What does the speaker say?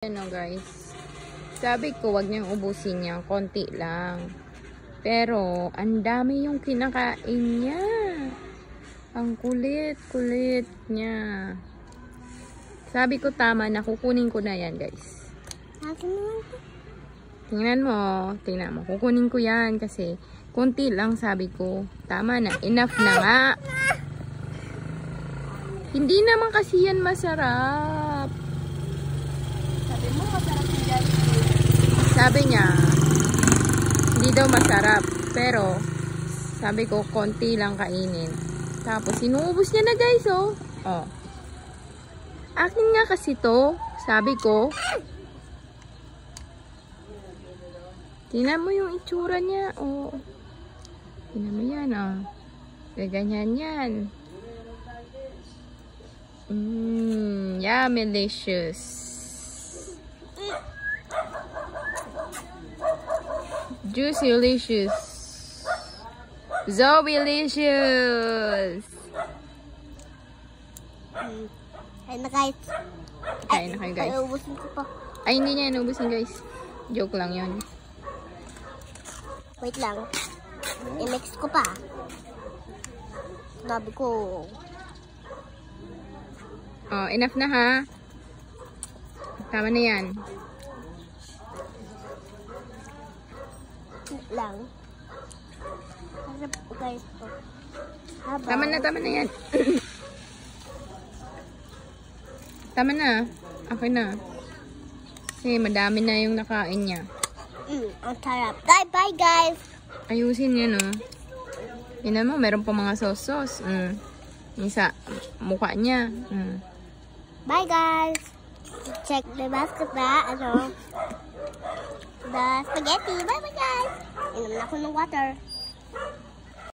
Ano guys, sabi ko wag niyang ubusin niya, konti lang. Pero ang dami yung kinakain niya. Ang kulit niya. Sabi ko tama na, kukunin ko na yan guys. Tingnan mo, kukunin ko yan kasi konti lang sabi ko. Tama na, enough na nga. Hindi naman kasi yan masarap. Sabi niya, hindi daw masarap. Pero, sabi ko, konti lang kainin. Tapos, inuubos niya na guys, oh. Oh. Akin nga kasi to. Sabi ko. Tingnan mo yung itsura niya, oh. Tingnan mo yan, oh. Gaganyan yan. Yummy delicious. Juicy-licious. Zoe-licious. Kain na guys. Kain na kayo guys. Ay, ubusin ko pa. Ay, hindi niya inubusin guys. Joke lang yun. Wait lang. I-mix ko pa. Sabi ko. Oh, enough na ha. Tama na yan. Lang. Harap ko guys to. Tama na yan. Tama na. Okay na. Kasi madami na yung nakain niya. Ang sarap. Bye guys. Ayusin niya no. Tingnan mo, meron pa mga sauce. Yung sa mukha niya. Bye guys. Check the basket na. The spaghetti. Bye guys. Inom na ako ng water.